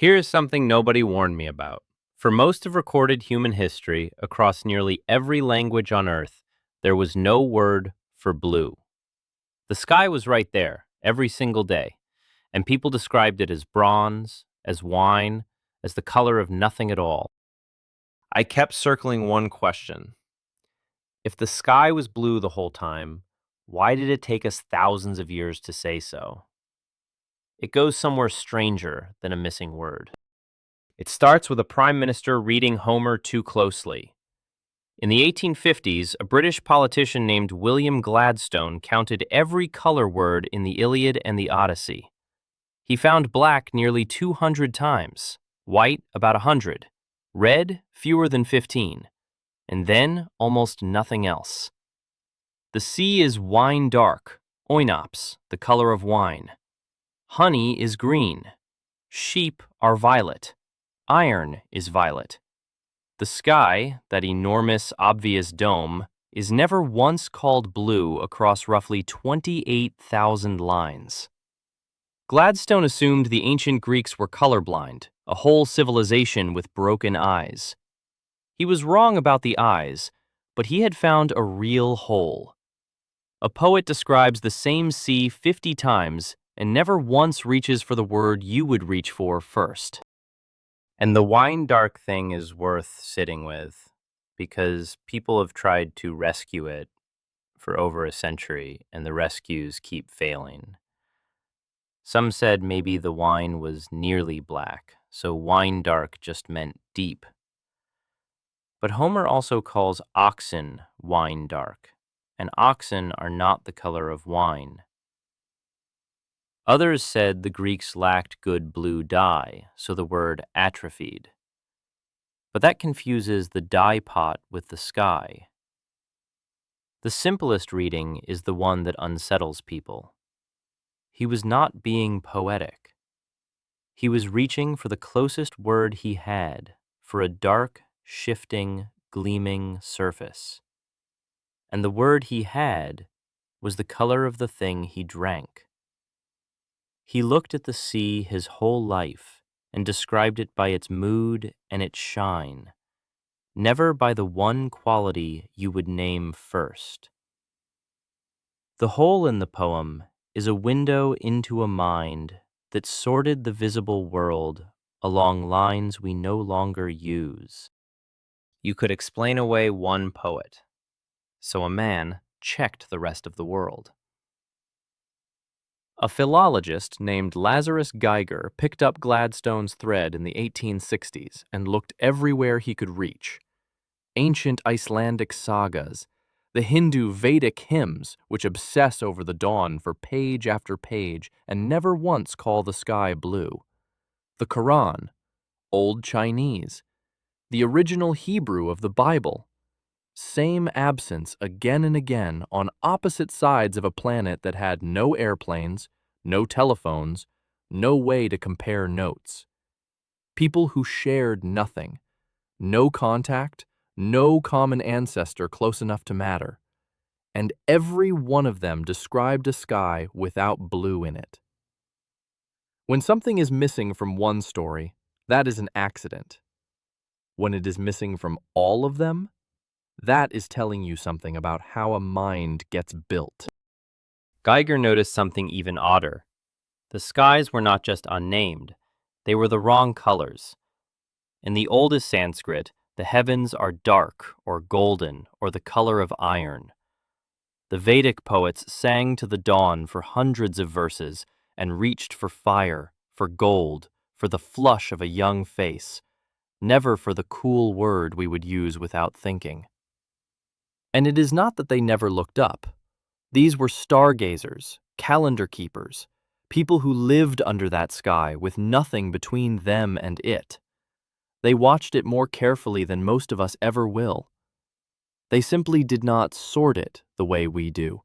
Here's something nobody warned me about. For most of recorded human history, across nearly every language on Earth, there was no word for blue. The sky was right there, every single day, and people described it as bronze, as wine, as the color of nothing at all. I kept circling one question. If the sky was blue the whole time, why did it take us thousands of years to say so? It goes somewhere stranger than a missing word. It starts with a prime minister reading Homer too closely. In the 1850s, a British politician named William Gladstone counted every color word in the Iliad and the Odyssey. He found black nearly 200 times, white about 100, red fewer than 15, and then almost nothing else. The sea is wine dark, oinops, the color of wine. Honey is green. Sheep are violet. Iron is violet. The sky, that enormous, obvious dome, is never once called blue across roughly 28,000 lines. Gladstone assumed the ancient Greeks were colorblind, a whole civilization with broken eyes. He was wrong about the eyes, but he had found a real hole. A poet describes the same sea 50 times and never once reaches for the word you would reach for first. And the wine dark thing is worth sitting with because people have tried to rescue it for over a century and the rescues keep failing. Some said maybe the wine was nearly black, so wine dark just meant deep. But Homer also calls oxen wine dark, and oxen are not the color of wine. Others said the Greeks lacked good blue dye, so the word atrophied. But that confuses the dye pot with the sky. The simplest reading is the one that unsettles people. He was not being poetic. He was reaching for the closest word he had, for a dark, shifting, gleaming surface. And the word he had was the color of the thing he drank. He looked at the sea his whole life and described it by its mood and its shine, never by the one quality you would name first. The hole in the poem is a window into a mind that sorted the visible world along lines we no longer use. You could explain away one poet, so a man checked the rest of the world. A philologist named Lazarus Geiger picked up Gladstone's thread in the 1860s and looked everywhere he could reach. Ancient Icelandic sagas, the Hindu Vedic hymns which obsess over the dawn for page after page and never once call the sky blue, the Quran, Old Chinese, the original Hebrew of the Bible. Same absence again and again on opposite sides of a planet that had no airplanes, no telephones, no way to compare notes. People who shared nothing, no contact, no common ancestor close enough to matter, and every one of them described a sky without blue in it. When something is missing from one story, that is an accident. When it is missing from all of them, that is telling you something about how a mind gets built. Geiger noticed something even odder. The skies were not just unnamed, they were the wrong colors. In the oldest Sanskrit, the heavens are dark or golden or the color of iron. The Vedic poets sang to the dawn for hundreds of verses and reached for fire, for gold, for the flush of a young face, never for the cool word we would use without thinking. And it is not that they never looked up. These were stargazers, calendar keepers, people who lived under that sky with nothing between them and it. They watched it more carefully than most of us ever will. They simply did not sort it the way we do.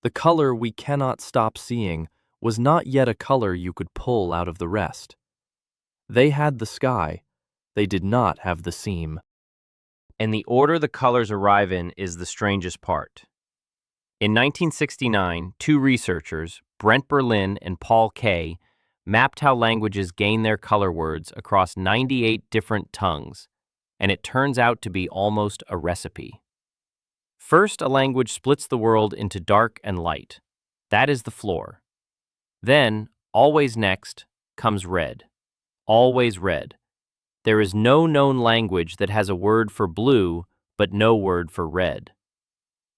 The color we cannot stop seeing was not yet a color you could pull out of the rest. They had the sky, they did not have the seam. And the order the colors arrive in is the strangest part. In 1969, two researchers, Brent Berlin and Paul Kay, mapped how languages gain their color words across 98 different tongues, and it turns out to be almost a recipe. First, a language splits the world into dark and light. That is the floor. Then, always next, comes red. Always red. There is no known language that has a word for blue, but no word for red.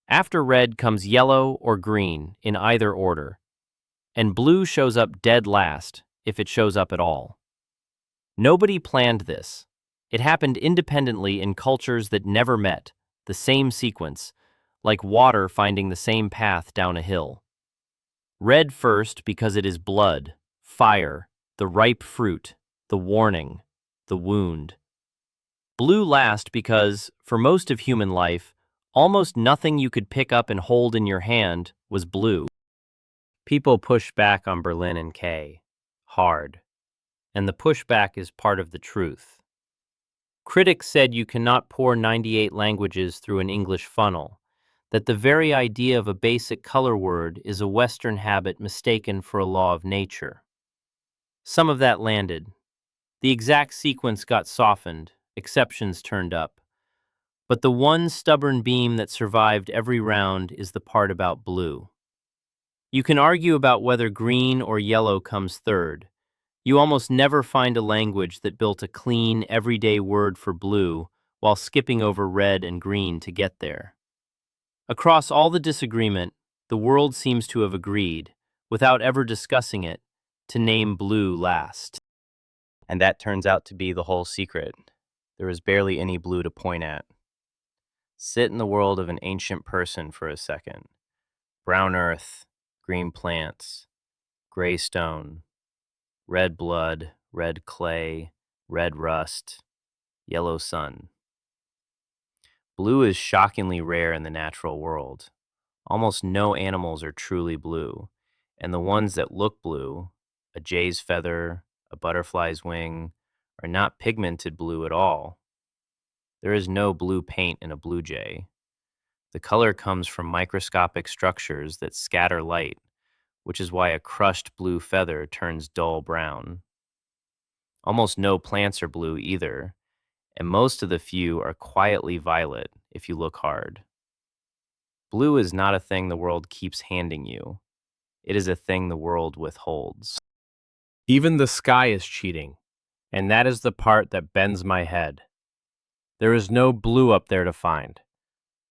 After red comes yellow or green, in either order. And blue shows up dead last, if it shows up at all. Nobody planned this. It happened independently in cultures that never met, the same sequence, like water finding the same path down a hill. Red first because it is blood, fire, the ripe fruit, the warning, the wound. Blue last because, for most of human life, almost nothing you could pick up and hold in your hand was blue. People push back on Berlin and K. Hard. And the pushback is part of the truth. Critics said you cannot pour 98 languages through an English funnel, that the very idea of a basic color word is a Western habit mistaken for a law of nature. Some of that landed. The exact sequence got softened, exceptions turned up. But the one stubborn beam that survived every round is the part about blue. You can argue about whether green or yellow comes third. You almost never find a language that built a clean, everyday word for blue while skipping over red and green to get there. Across all the disagreement, the world seems to have agreed, without ever discussing it, to name blue last. And that turns out to be the whole secret. There is barely any blue to point at. Sit in the world of an ancient person for a second. Brown earth, green plants, gray stone, red blood, red clay, red rust, yellow sun. Blue is shockingly rare in the natural world. Almost no animals are truly blue, and the ones that look blue, a jay's feather, a butterfly's wing, are not pigmented blue at all. There is no blue paint in a blue jay. The color comes from microscopic structures that scatter light, which is why a crushed blue feather turns dull brown. Almost no plants are blue either, and most of the few are quietly violet if you look hard. Blue is not a thing the world keeps handing you. It is a thing the world withholds. Even the sky is cheating, and that is the part that bends my head. There is no blue up there to find.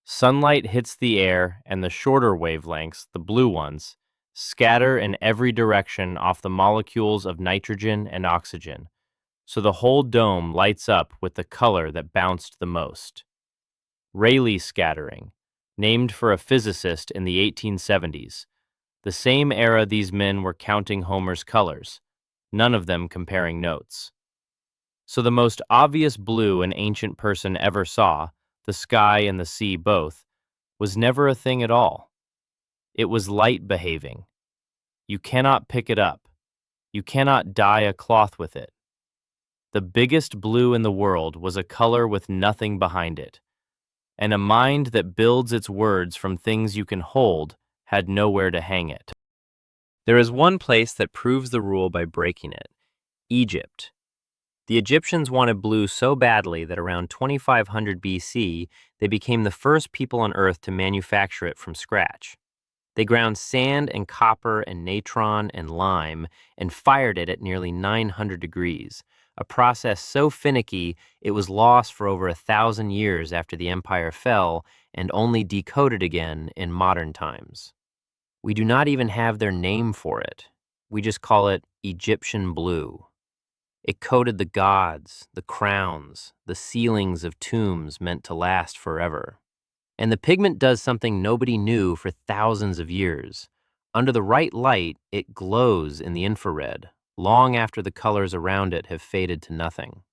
Sunlight hits the air, and the shorter wavelengths, the blue ones, scatter in every direction off the molecules of nitrogen and oxygen, so the whole dome lights up with the color that bounced the most. Rayleigh scattering, named for a physicist in the 1870s, the same era these men were counting Homer's colors, none of them comparing notes. So the most obvious blue an ancient person ever saw, the sky and the sea both, was never a thing at all. It was light behaving. You cannot pick it up. You cannot dye a cloth with it. The biggest blue in the world was a color with nothing behind it, and a mind that builds its words from things you can hold had nowhere to hang it. There is one place that proves the rule by breaking it: Egypt. The Egyptians wanted blue so badly that around 2500 BC, they became the first people on Earth to manufacture it from scratch. They ground sand and copper and natron and lime and fired it at nearly 900 degrees, a process so finicky it was lost for over 1,000 years after the empire fell and only decoded again in modern times. We do not even have their name for it. We just call it Egyptian blue. It coded the gods, the crowns, the ceilings of tombs meant to last forever. And the pigment does something nobody knew for thousands of years. Under the right light, it glows in the infrared, long after the colors around it have faded to nothing.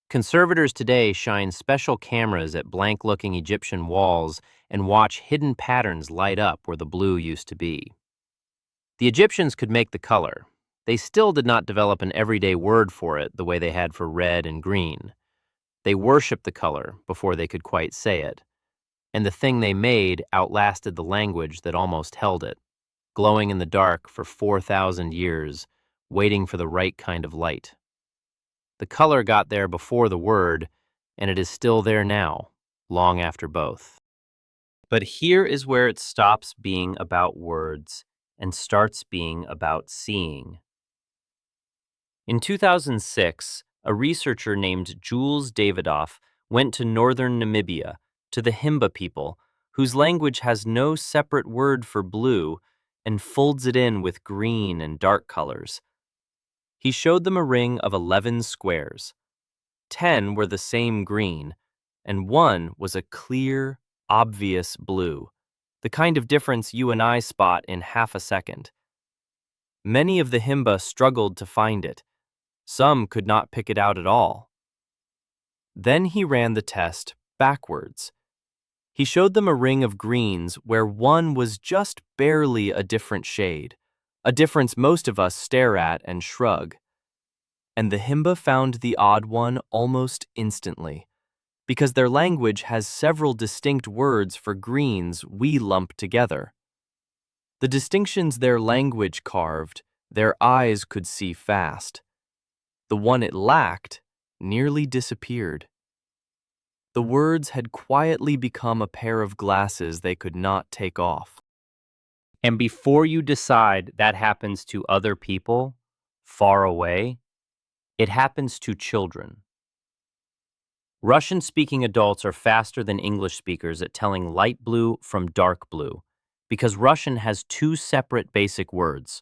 Conservators today shine special cameras at blank-looking Egyptian walls and watch hidden patterns light up where the blue used to be. The Egyptians could make the color. They still did not develop an everyday word for it the way they had for red and green. They worshipped the color before they could quite say it. And the thing they made outlasted the language that almost held it, glowing in the dark for 4,000 years waiting for the right kind of light. The color got there before the word, and it is still there now, long after both. But here is where it stops being about words and starts being about seeing. In 2006, a researcher named Jules Davidoff went to northern Namibia, to the Himba people, whose language has no separate word for blue and folds it in with green and dark colors. He showed them a ring of 11 squares. 10 were the same green, and one was a clear, obvious blue, the kind of difference you and I spot in half a second. Many of the Himba struggled to find it. Some could not pick it out at all. Then he ran the test backwards. He showed them a ring of greens where one was just barely a different shade, a difference most of us stare at and shrug. And the Himba found the odd one almost instantly, because their language has several distinct words for greens we lump together. The distinctions their language carved, their eyes could see fast. The one it lacked nearly disappeared. The words had quietly become a pair of glasses they could not take off. And before you decide that happens to other people, far away, it happens to children. Russian-speaking adults are faster than English speakers at telling light blue from dark blue, because Russian has two separate basic words,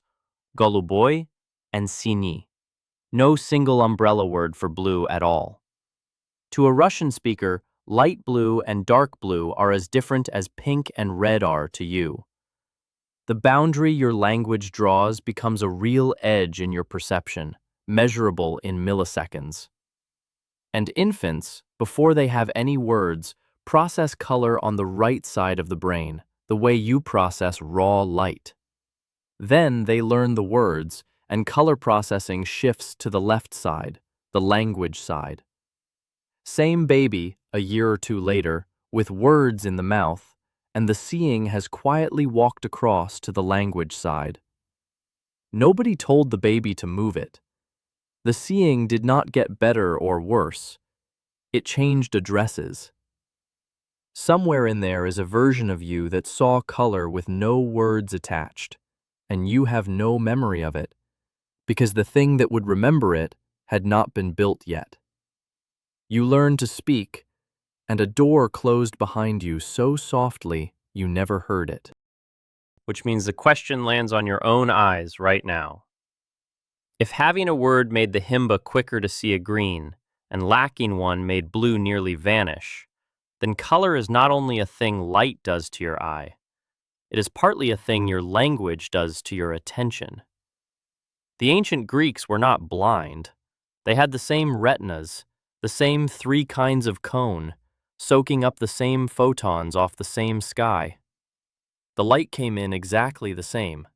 goluboy and sini. No single umbrella word for blue at all. To a Russian speaker, light blue and dark blue are as different as pink and red are to you. The boundary your language draws becomes a real edge in your perception, measurable in milliseconds. And infants, before they have any words, process color on the right side of the brain, the way you process raw light. Then they learn the words, and color processing shifts to the left side, the language side. Same baby, a year or two later, with words in the mouth, and the seeing has quietly walked across to the language side. Nobody told the baby to move it. The seeing did not get better or worse. It changed addresses. Somewhere in there is a version of you that saw color with no words attached, and you have no memory of it, because the thing that would remember it had not been built yet. You learned to speak, and a door closed behind you so softly you never heard it. Which means the question lands on your own eyes right now. If having a word made the Himba quicker to see a green, and lacking one made blue nearly vanish, then color is not only a thing light does to your eye, it is partly a thing your language does to your attention. The ancient Greeks were not blind. They had the same retinas, the same 3 kinds of cone, soaking up the same photons off the same sky. The light came in exactly the same.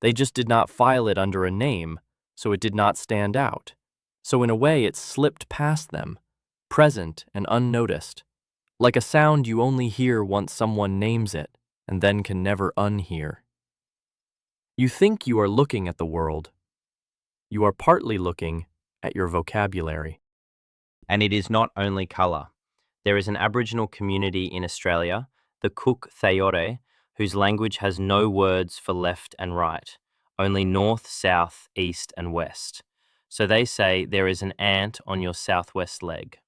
They just did not file it under a name, so it did not stand out. So in a way it slipped past them, present and unnoticed, like a sound you only hear once someone names it, and then can never unhear. You think you are looking at the world. You are partly looking at your vocabulary. And it is not only color. There is an Aboriginal community in Australia, the Cook Thaore, whose language has no words for left and right, only north, south, east, and west. So they say there is an ant on your southwest leg.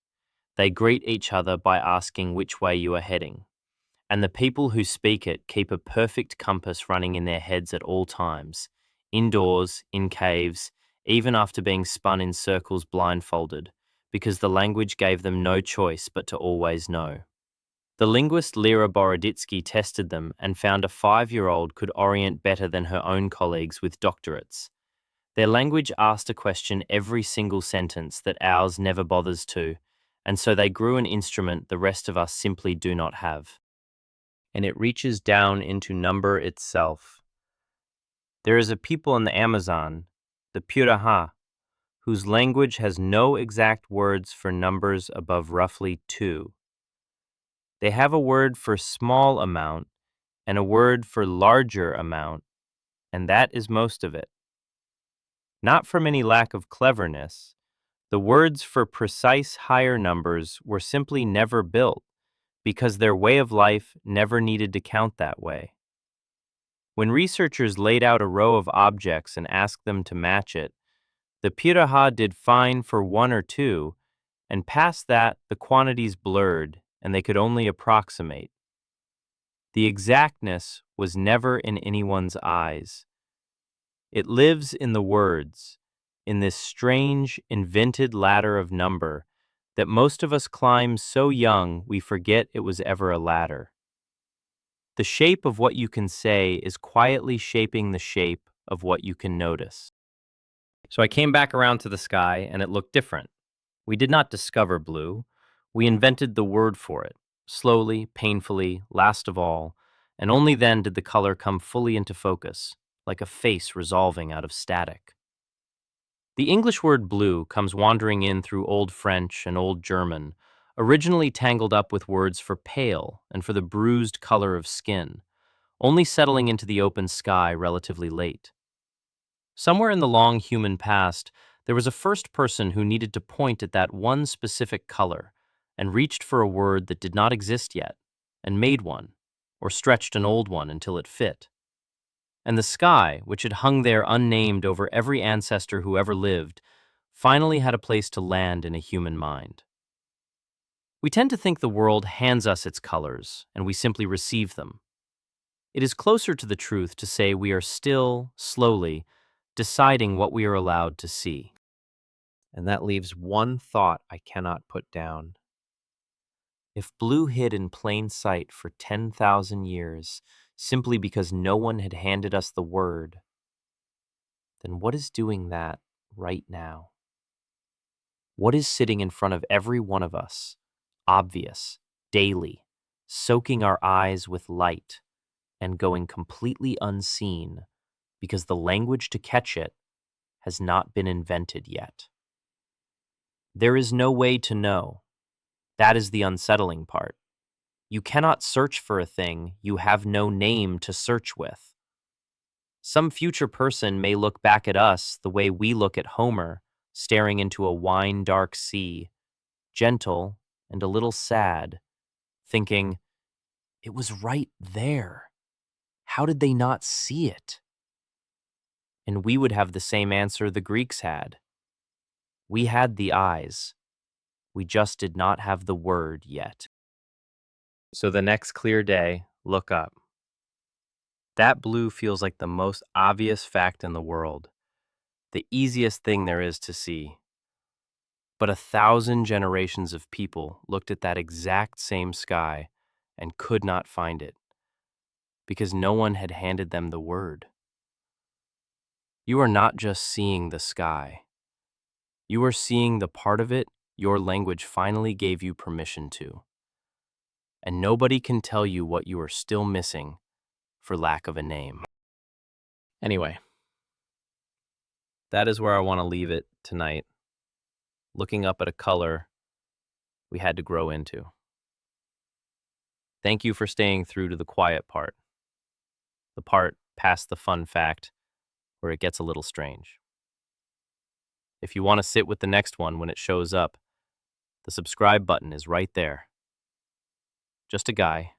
They greet each other by asking which way you are heading. And the people who speak it keep a perfect compass running in their heads at all times, indoors, in caves, even after being spun in circles blindfolded, because the language gave them no choice but to always know. The linguist Lera Boroditsky tested them and found a 5-year-old could orient better than her own colleagues with doctorates. Their language asked a question every single sentence that ours never bothers to, and so they grew an instrument the rest of us simply do not have. And it reaches down into number itself. There is a people in the Amazon, the Puraha, whose language has no exact words for numbers above roughly 2. They have a word for small amount and a word for larger amount, and that is most of it. Not from any lack of cleverness. The words for precise higher numbers were simply never built because their way of life never needed to count that way. When researchers laid out a row of objects and asked them to match it, the Piraha did fine for one or two, and past that the quantities blurred and they could only approximate. The exactness was never in anyone's eyes. It lives in the words, in this strange, invented ladder of number that most of us climb so young we forget it was ever a ladder. The shape of what you can say is quietly shaping the shape of what you can notice. So I came back around to the sky and it looked different. We did not discover blue. We invented the word for it, slowly, painfully, last of all, and only then did the color come fully into focus, like a face resolving out of static. The English word blue comes wandering in through Old French and Old German, originally tangled up with words for pale and for the bruised color of skin, only settling into the open sky relatively late. Somewhere in the long human past, there was a first person who needed to point at that one specific color and reached for a word that did not exist yet, and made one, or stretched an old one until it fit. And the sky, which had hung there unnamed over every ancestor who ever lived, finally had a place to land in a human mind. We tend to think the world hands us its colors, and we simply receive them. It is closer to the truth to say we are still, slowly, deciding what we are allowed to see. And that leaves one thought I cannot put down. If blue hid in plain sight for 10,000 years, simply because no one had handed us the word, then what is doing that right now? What is sitting in front of every one of us, obvious, daily, soaking our eyes with light, and going completely unseen because the language to catch it has not been invented yet? There is no way to know. That is the unsettling part. You cannot search for a thing you have no name to search with. Some future person may look back at us the way we look at Homer, staring into a wine-dark sea, gentle and a little sad, thinking, it was right there. How did they not see it? And we would have the same answer the Greeks had. We had the eyes. We just did not have the word yet. So the next clear day, look up. That blue feels like the most obvious fact in the world, the easiest thing there is to see. But 1,000 generations of people looked at that exact same sky and could not find it, because no one had handed them the word. You are not just seeing the sky. You are seeing the part of it your language finally gave you permission to. And nobody can tell you what you are still missing for lack of a name. Anyway, that is where I want to leave it tonight, looking up at a color we had to grow into. Thank you for staying through to the quiet part, the part past the fun fact where it gets a little strange. If you want to sit with the next one when it shows up, the subscribe button is right there. Just a guy,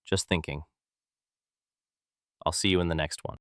just thinking. I'll see you in the next one.